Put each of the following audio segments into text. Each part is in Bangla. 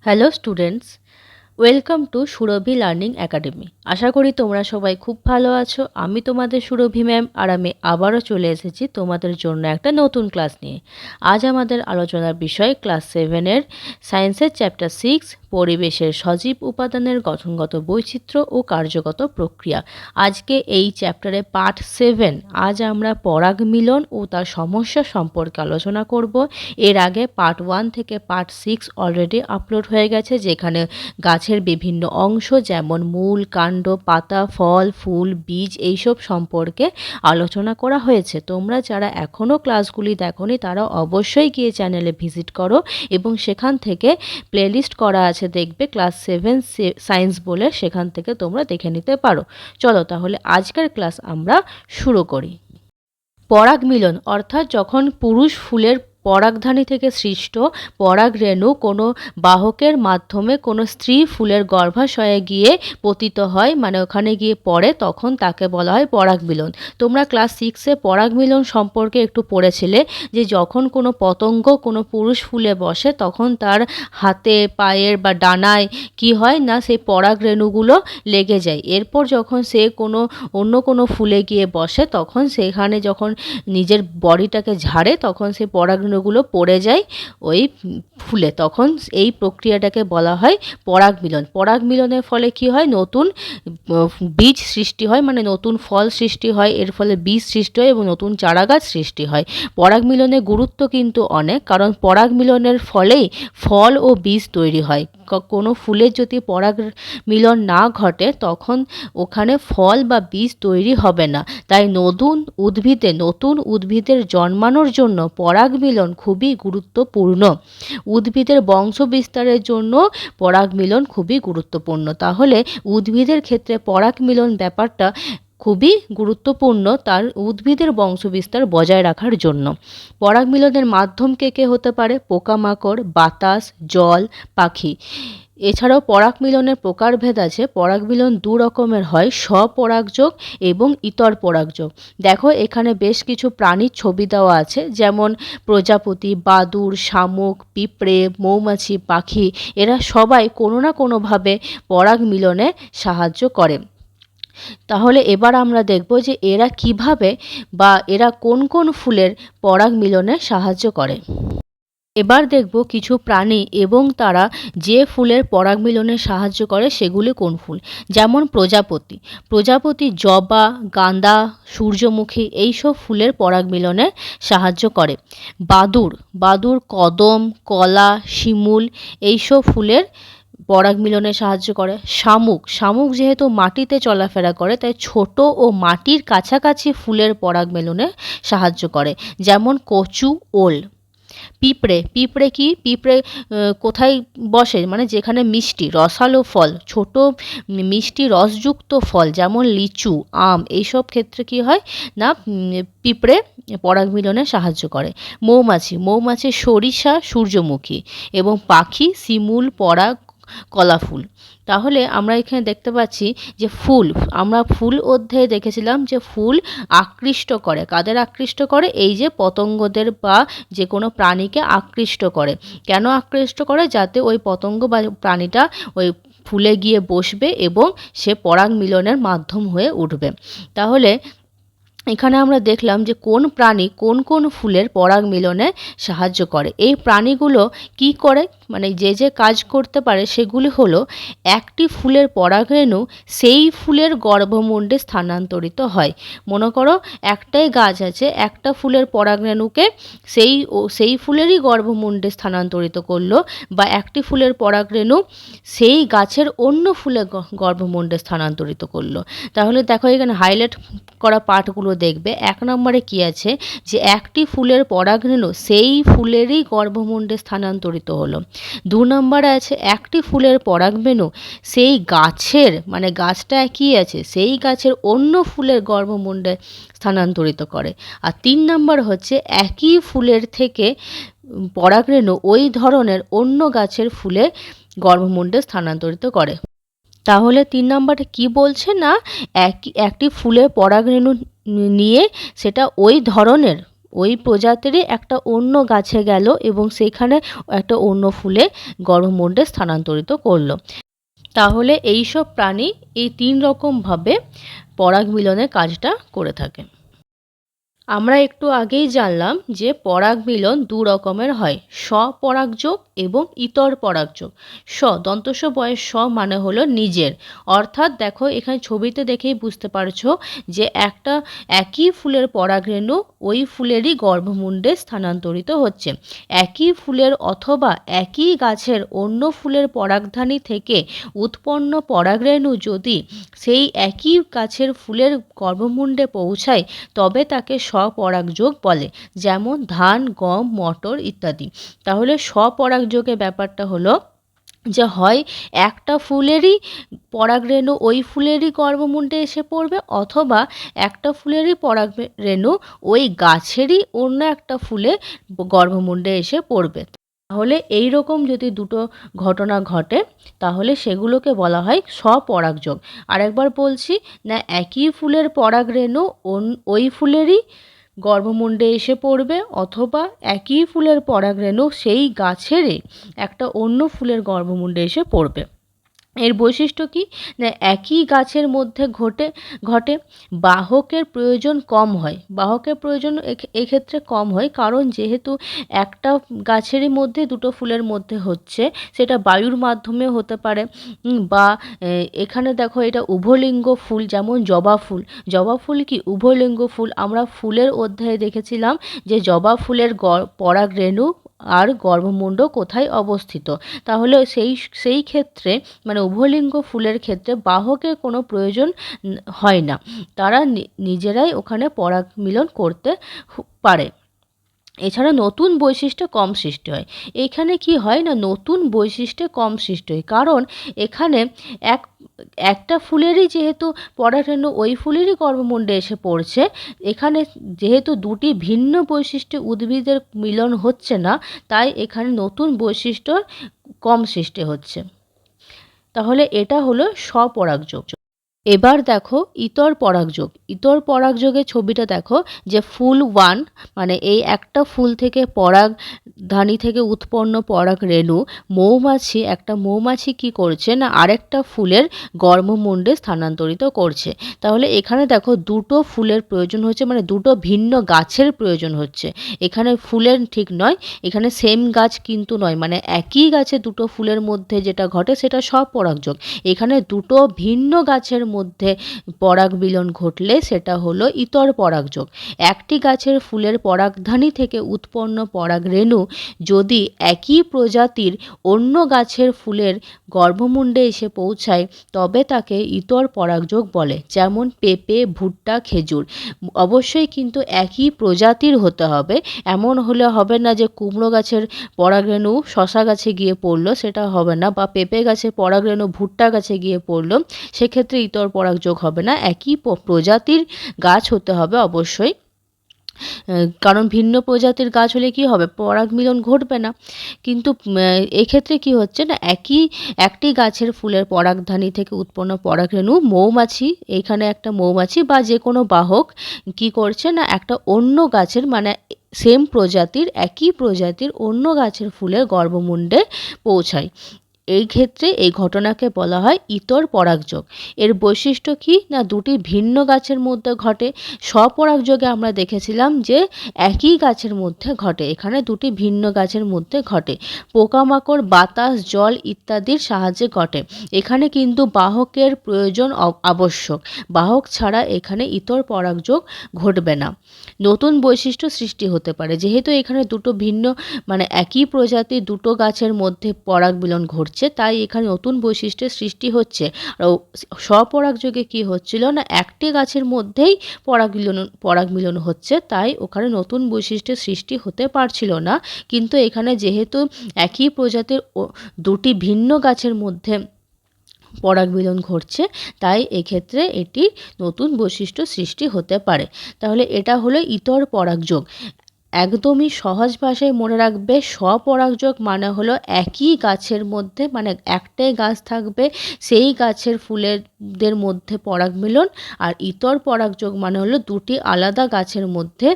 Hello students, welcome to Surabhi learning academy. আশা করি তোমরা সবাই খুব ভালো আছো। আমি তোমাদের সুরভি ম্যাম, আর আমি আবারও চলে এসেছি তোমাদের জন্য একটা নতুন ক্লাস নিয়ে। আজ আমাদের আলোচনার বিষয় ক্লাস 7-এর সায়েন্সের চ্যাপ্টার 6, পরিবেশের সজীব উপাদানের গঠনগত বৈচিত্র্য ও কার্যগত প্রক্রিয়া। আজকে এই চ্যাপ্টারে পার্ট 7, আজ আমরা পরাগ মিলন ও তার সমস্যা সম্পর্কে আলোচনা করব। এর আগে পার্ট 1 থেকে পার্ট 6 অলরেডি আপলোড হয়ে গেছে, যেখানে গাছের বিভিন্ন অংশ যেমন মূল, কাণ্ড, পাতা, ফল, ফুল, বীজ এইসব সম্পর্কে আলোচনা করা হয়েছে। তোমরা যারা এখনও ক্লাসগুলি দেখোনি তারা অবশ্যই গিয়ে চ্যানেলে ভিজিট করো এবং সেখান থেকে প্লেলিস্ট করা আছে, দেখবে ক্লাস 7 সায়েন্স বলে, সেখান থেকে তোমরা দেখে নিতে পারো। চলো তাহলে আজকের ক্লাস আমরা শুরু করি। পরাগ মিলন অর্থাৎ যখন পুরুষ ফুলের পরাগধানী থেকে সৃষ্ট পরাগ রেণু কোনো বাহকের মাধ্যমে কোনো স্ত্রী ফুলের গর্ভাশয়ে গিয়ে পতিত হয়, মানে ওখানে গিয়ে পড়ে, তখন তাকে বলা হয় পরাগ মিলন। তোমরা ক্লাস 6-এ পরাগ মিলন সম্পর্কে একটু পড়েছিলে যে যখন কোনো পতঙ্গ কোনো পুরুষ ফুলে বসে তখন তার হাতে, পায়ের বা ডানায় কি হয় না, সেই পরাগ রেণুগুলো লেগে যায়। এরপর যখন সে অন্য কোনো ফুলে গিয়ে বসে তখন সেখানে যখন নিজের বডিটাকে ঝাড়ে তখন সেই পরাগরেণুগুলো পড়ে যায় ওই ফুলে, তখন এই প্রক্রিয়াটাকে বলা হয় পরাগ মিলন। পরাগ মিলনের ফলে কি হয়, নতুন বীজ সৃষ্টি হয়, মানে নতুন ফল সৃষ্টি হয়, এর ফলে বীজ সৃষ্টি হয় এবং নতুন চারাগাছ সৃষ্টি হয়। পরাগ মিলনের গুরুত্ব কিন্তু অনেক, কারণ পরাগ মিলনের ফলেই ফল ও বীজ তৈরি হয়। কোনো ফুলের যদি পরাগ মিলন না ঘটে তখন ওখানে ফল বা বীজ তৈরি হবে না। তাই নতুন উদ্ভিদের জন্মানোর জন্য পরাগ মিলন খুবই গুরুত্বপূর্ণ। উদ্ভিদের বংশ বিস্তারের জন্য পরাগ মিলন খুবই গুরুত্বপূর্ণ। তাহলে উদ্ভিদের ক্ষেত্রে পরাগ মিলন ব্যাপারটা খুবই গুরুত্বপূর্ণ তার উদ্ভিদের বংশবিস্তার বজায় রাখার জন্য। পরাগ মিলনের মাধ্যম কে হতে পারে? পোকামাকড়, বাতাস, জল, পাখি। এছাড়াও পরাগ মিলনের প্রকারভেদ আছে। পরাগ মিলন দু রকমের হয়, স্বপরাগযোগ এবং ইতর পরাগযোগ। দেখো এখানে বেশ কিছু প্রাণীর ছবি দেওয়া আছে, যেমন প্রজাপতি, বাদুড়, শামুক, পিঁপড়ে, মৌমাছি, পাখি। এরা সবাই কোনো না কোনোভাবে পরাগ মিলনে সাহায্য করে। তাহলে এবার আমরা দেখব যে এরা কিভাবে বা এরা কোন কোন ফুলের পরাগ মিলনে সাহায্য করে। এবার দেখব কিছু প্রাণী এবং তারা যে ফুলের পরাগ মিলনে সাহায্য করে সেগুলি কোন ফুল। যেমন প্রজাপতি জবা, গাঁদা, সূর্যমুখী এইসব ফুলের পরাগ মিলনে সাহায্য করে। বাদুড় কদম, কলা, শিমুল এইসব ফুলের পরাগ মিলনে সাহায্য করে। শামুক যেহেতু মাটিতে চলাফেরা করে তাই ছোট ও মাটির কাছাকাছি ফুলের পরাগ মিলনে সাহায্য করে, যেমন কচু, ওল। পিঁপড়ে কোথায় বসে, মানে যেখানে মিষ্টি রসালো ফল, ছোট মিষ্টি রসযুক্ত ফল যেমন লিচু, আম এইসব ক্ষেত্রে কি হয় না, পিঁপড়ে পরাগ মিলনে সাহায্য করে। মৌমাছি সরিষা, সূর্যমুখী এবং পাখি শিমুল, পরাগ, কলা ফুল। তাহলে আমরা এখানে দেখতে পাচ্ছি যে আমরা ফুল অধ্যায়ে দেখেছিলাম যে ফুল আকৃষ্ট করে, কাদের আকৃষ্ট করে? এই যে পতঙ্গদের বা যে কোনো প্রাণীকে আকৃষ্ট করে। কেন আকৃষ্ট করে? যাতে ওই পতঙ্গ বা প্রাণীটা ওই ফুলে গিয়ে বসবে এবং সে পরাগ মিলনের মাধ্যম হয়ে উঠবে। তাহলে এখানে আমরা দেখলাম যে কোন প্রাণী কোন ফুলের পরাগ মিলনে সাহায্য করে। এই প্রাণীগুলো কি করে, মানে যে কাজ করতে পারে সেগুলি হলো, একটি ফুলের পরাগরেণু সেই ফুলের গর্ভমুণ্ডে স্থানান্তরিত হয়। মনে করো একটাই গাছ আছে, একটা ফুলের পরাগরেণুকে সেই ফুলেরই গর্ভমুণ্ডে স্থানান্তরিত করলো, বা একটি ফুলের পরাগরেণু সেই গাছের অন্য ফুলের গর্ভমুণ্ডে স্থানান্তরিত করলো। তাহলে দেখো এখানে হাইলাইট করা পার্টগুলো দেখবে। 1 নম্বরে কি আছে, যে একটি ফুলের পরাগরেণু সেই ফুলেরই গর্ভমুণ্ডে স্থানান্তরিত হলো। 2 নম্বরে আছে একটি ফুলের পরাগরেণু সেই গাছের, মানে গাছটা একই আছে, সেই গাছের অন্য ফুলের গর্ভমুণ্ডে স্থানান্তরিত করে। আর 3 নম্বর হচ্ছে একই ফুলের থেকে পরাগরেণু ওই ধরনের অন্য গাছের ফুলে গর্ভমুণ্ডে স্থানান্তরিত করে। তাহলে 3 নম্বরে কি বলছে না, একটি ফুলের পরাগরেণু নিয়ে সেটা ওই ধরনের ওই প্রজাতিরই একটা অন্য গাছে গেল এবং সেখানে একটা অন্য ফুলে গর্ভমুণ্ডে স্থানান্তরিত করলো। তাহলে এইসব প্রাণী এই 3 রকমভাবে পরাগ মিলনের কাজটা করে থাকে। আমরা একটু আগেই জানলাম যে পরাগ মিলন 2 রকমের হয়, স্বপরাগযোগ এবং ইতর পরাগযোগ। দন্তস্ব বয়ের মানে হলো নিজের, অর্থাৎ দেখো এখানে ছবিতে দেখেই বুঝতে পারছো যে একটা একই ফুলের পরাগরেণু ওই ফুলেরই গর্ভমুণ্ডে স্থানান্তরিত হচ্ছে। একই ফুলের অথবা একই গাছের অন্য ফুলের পরাগধানী থেকে উৎপন্ন পরাগরেণু যদি সেই একই গাছের ফুলের গর্ভমুণ্ডে পৌঁছায় তবে তাকে স্বপরাগযোগ বলে, যেমন ধান, গম, মটর ইত্যাদি। তাহলে স্বপরাগযোগের ব্যাপারটা হলো যে হয় একটা ফুলেরই পরাগরেণু ওই ফুলেরই গর্ভমুণ্ডে এসে পড়বে, অথবা একটা ফুলেরই পরাগরেণু ওই গাছেরই অন্য একটা ফুলে গর্ভমুণ্ডে এসে পড়বে। তাহলে এই রকম যদি দুটো ঘটনা ঘটে তাহলে সেগুলোকে বলা হয় স্বপরাগযোগ। আরেকবার বলছি না, একই ফুলের পরাগরেণু ওই ফুলেরই গর্ভমুণ্ডে এসে পড়বে, অথবা একই ফুলের পরাগরেণু সেই গাছেরই একটা অন্য ফুলের গর্ভমুণ্ডে এসে পড়বে। এর বৈশিষ্ট্য কি না, একই গাছের মধ্যে ঘটে বাহকের প্রয়োজন কম হয়। বাহকের প্রয়োজন এক্ষেত্রে কম হয় কারণ যেহেতু একটা গাছেরই মধ্যে দুটো ফুলের মধ্যে হচ্ছে, সেটা বায়ুর মাধ্যমে হতে পারে বা এখানে দেখো এটা উভয়লিঙ্গ ফুল, যেমন জবা ফুল। জবা ফুল কি উভয়লিঙ্গ ফুল? আমরা ফুলের অধ্যায়ে দেখেছিলাম যে জবা ফুলের পরাগরেণু আর গর্ভমুণ্ড কোথায় অবস্থিত। তাহলে সেই ক্ষেত্রে মানে উভয়লিঙ্গ ফুলের ক্ষেত্রে বাহকের কোনো প্রয়োজন হয় না, তারা নিজেরাই ওখানে পরাগ মিলন করতে পারে। এছাড়া নতুন বৈশিষ্ট্য কম সৃষ্টি হয়। এখানে কি হয় না, নতুন বৈশিষ্ট্যে কম সৃষ্টি হয় কারণ এখানে একটা ফুলেরই যেহেতু পরাগরেণু ওই ফুলেরই গর্ভমুণ্ডে এসে পড়ছে, এখানে যেহেতু দুটি ভিন্ন বৈশিষ্ট্যে উদ্ভিদের মিলন হচ্ছে না, তাই এখানে নতুন বৈশিষ্ট্য কম সৃষ্টি হচ্ছে। তাহলে এটা হলো স্বপরাগযোগ। এবার দেখো ইতর পরাগযোগ। ইতর পরাগযোগের ছবিটা দেখো যে ফুল 1 মানে এই একটা ফুল থেকে পরাগধানী থেকে উৎপন্ন পরাগরেণু একটা মৌমাছি কি করছে না আরেকটা ফুলের গর্ভমুণ্ডে স্থানান্তরিত করছে। তাহলে এখানে দেখো দুটো ফুলের প্রয়োজন হচ্ছে, মানে দুটো ভিন্ন গাছের প্রয়োজন হচ্ছে। এখানে ফুলের ঠিক নয়, এখানে সেম গাছ কিন্তু নয়, মানে একই গাছে দুটো ফুলের মধ্যে যেটা ঘটে সেটা স্বপরাগযোগ। এখানে দুটো ভিন্ন গাছের মধ্যে পরাগ মিলন ঘটলে সেটা হলো ইতর পরাগযোগ। একটি গাছের ফুলের পরাগধানী থেকে উৎপন্ন পরাগরেণু যদি একই প্রজাতির অন্য গাছের ফুলের গর্ভমুণ্ডে এসে পৌঁছায় তবে তাকে ইতর পরাগযোগ বলে, যেমন পেঁপে, ভুট্টা, খেজুর। অবশ্যই কিন্তু একই প্রজাতির হতে হবে, এমন হলে হবে না যে কুমড়ো গাছের পরাগরেণু শশা গাছে গিয়ে পড়লো, সেটা হবে না, বা পেঁপে গাছের পরাগরেণু ভুট্টা গাছে গিয়ে পড়লো, সেক্ষেত্রে ইতর পরাগযোগ হবে না। একই প্রজাতির গাছ হতে হবে অবশ্যই, কারণ ভিন্ন প্রজাতির গাছ হলে কি হবে, পরাগ মিলন ঘটবে না। কিন্তু এক্ষেত্রে কি হচ্ছে না, একটি গাছের ফুলের পরাগধানী থেকে উৎপন্ন পরাগরেণু মৌমাছি, এখানে একটা মৌমাছি বা যে কোনো বাহক কি করছে না একটা অন্য গাছের মানে সেম প্রজাতির একই প্রজাতির অন্য গাছের ফুলের গর্ভমুণ্ডে পৌঁছায়। এই ক্ষেত্রে এই ঘটনাকে বলা হয় ইতর পরাগযোগ। এর বৈশিষ্ট্য কি না, দুটি ভিন্ন গাছের মধ্যে ঘটে। স্বপরাগযোগে আমরা দেখেছিলাম যে একই গাছের মধ্যে ঘটে, এখানে দুটি ভিন্ন গাছের মধ্যে ঘটে। পোকামাকড়, বাতাস, জল ইত্যাদির সাহায্যে ঘটে। এখানে কিন্তু বাহকের প্রয়োজন আবশ্যক, বাহক ছাড়া এখানে ইতর পরাগযোগ ঘটবে না। নতুন বৈশিষ্ট্য সৃষ্টি হতে পারে, যেহেতু এখানে দুটো ভিন্ন মানে একই প্রজাতির দুটো গাছের মধ্যে পরাগ মিলন ঘটছে, তাই এখানে নতুন বৈশিষ্ট্যের সৃষ্টি হচ্ছে। আর স্বপরাগযোগে কি হচ্ছিল না, একটি গাছের মধ্যেই পরাগ মিলন হচ্ছে, তাই ওখানে নতুন বৈশিষ্ট্যের সৃষ্টি হতে পারছিল না। কিন্তু এখানে যেহেতু একই প্রজাতির দুটি ভিন্ন গাছের মধ্যে পরাগ মিলন ঘটছে, তাই এক্ষেত্রে এটি নতুন বৈশিষ্ট্য সৃষ্টি হতে পারে। তাহলে এটা হলো ইতর পরাগযোগ। একদমই সহজ ভাষায় মনে রাখবে, স্বপরাগযোগ মানে হলো একই গাছের মধ্যে মানে একটাই গাছ থাকবে, সেই গাছের ফুলেরদের মধ্যে পরাগ মিলন। আর ইতর পরাগযোগ মানে হলো দুটি আলাদা গাছের মধ্যে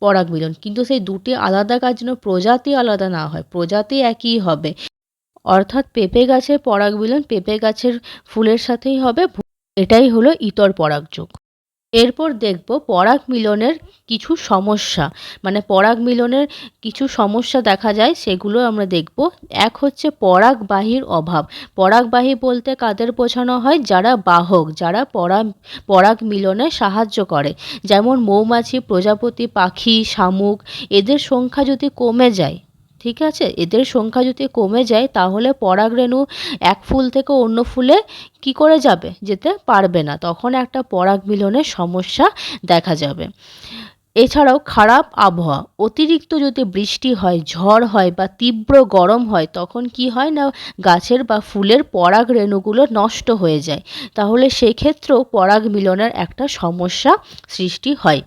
পরাগ মিলন, কিন্তু সেই দুটি আলাদা গাছ যেন প্রজাতি আলাদা না হয়, প্রজাতি একই হবে। অর্থাৎ পেঁপে গাছের পরাগ মিলন পেঁপে গাছের ফুলের সাথেই হবে, এটাই হলো ইতর পরাগযোগ। এরপর দেখব পরাগ মিলনের কিছু সমস্যা, মানে পরাগ মিলনের কিছু সমস্যা দেখা যায়, সেগুলো আমরা দেখব। এক হচ্ছে পরাগবাহীর অভাব। পরাগবাহী বলতে কাদের বোঝানো হয়? যারা বাহক, যারা পরাগ মিলনে সাহায্য করে, যেমন মৌমাছি, প্রজাপতি, পাখি, শামুক, এদের সংখ্যা যদি কমে যায়, ঠিক আছে, এদের সংখ্যা যদি কমে যায় তাহলে পরাগরেণু এক ফুল থেকে অন্য ফুলে কি করে যাবে? যেতে পারবে না, তখন একটা পরাগ মিলনের সমস্যা দেখা যাবে। এছাড়াও খারাপ আবহাওয়া, অতিরিক্ত যদি বৃষ্টি হয়, ঝড় হয় বা তীব্র গরম হয়, তখন কি হয় না, গাছের বা ফুলের পরাগ রেণুগুলো নষ্ট হয়ে যায়, তাহলে সেক্ষেত্রেও পরাগ মিলনের একটা সমস্যা সৃষ্টি হয়।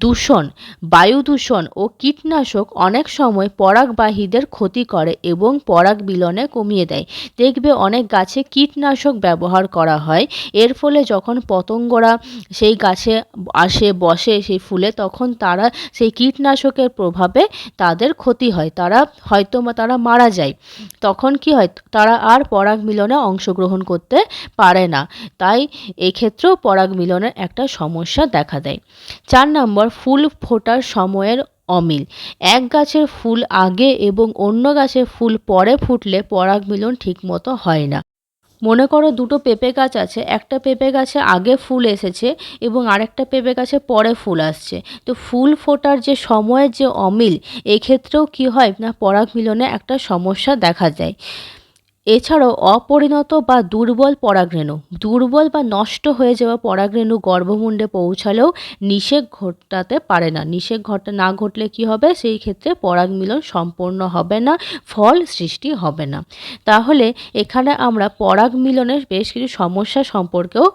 দূষণ, বায়ু দূষণ ও কীটনাশক অনেক সময় পরাগবাহীদের ক্ষতি করে এবং পরাগ মিলনে কমিয়ে দেয়। দেখবে অনেক গাছে কীটনাশক ব্যবহার করা হয়, এর ফলে যখন পতঙ্গরা সেই গাছে আসে, বসে সেই ফুলে, তখন তারা সেই কীটনাশকের প্রভাবে তাদের ক্ষতি হয়, তারা মারা যায়। তখন কি হয়, তারা আর পরাগ মিলনে অংশগ্রহণ করতে পারে না, তাই এক্ষেত্রেও পরাগ মিলনের একটা সমস্যা দেখা দেয়। 4 নম্বর, ফুল ফোটার সময়ের অমিল। এক গাছের ফুল আগে এবং অন্য গাছের ফুল পরে ফুটলে পরাগ মিলন ঠিকমতো হয় না। মনে করো দুটো পেঁপে গাছ আছে, একটা পেঁপে গাছে আগে ফুল এসেছে এবং আরেকটা পেঁপে গাছে পরে ফুল আসছে, তো ফুল ফোটার যে সময়ের যে অমিল, এক্ষেত্রেও কি হয় না, পরাগ মিলনে একটা সমস্যা দেখা যায়। এছাড়াও অপরিণত বা দুর্বল পরাগরেণু, দুর্বল বা নষ্ট হয়ে যাওয়া পরাগরেণু গর্ভমুণ্ডে পৌঁছালেও নিষেক ঘটাতে পারে না। নিষেক না ঘটলে কি হবে, সেই ক্ষেত্রে পরাগ মিলন সম্পূর্ণ হবে না, ফল সৃষ্টি হবে না। তাহলে এখানে আমরা পরাগ মিলনের বেশ কিছু সমস্যা সম্পর্কেও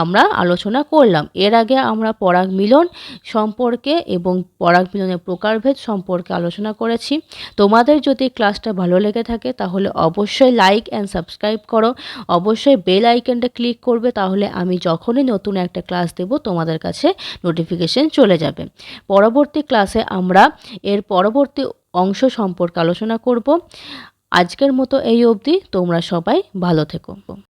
আমরা আলোচনা করলাম। এর আগে আমরা পরাগ মিলন সম্পর্কে এবং পরাগ মিলনের প্রকারভেদ সম্পর্কে আলোচনা করেছি। তোমাদের যদি ক্লাসটা ভালো লেগে থাকে তাহলে অবশ্যই লাইক অ্যান্ড সাবস্ক্রাইব করো, অবশ্যই বেল আইকনটা ক্লিক করবে, তাহলে আমি যখনই নতুন একটা ক্লাস দেব তোমাদের কাছে নোটিফিকেশন চলে যাবে। পরবর্তী ক্লাসে আমরা এর পরবর্তী অংশ সম্পর্কে আলোচনা করব। আজকের মতো এই অবধি, তোমরা সবাই ভালো থেকো।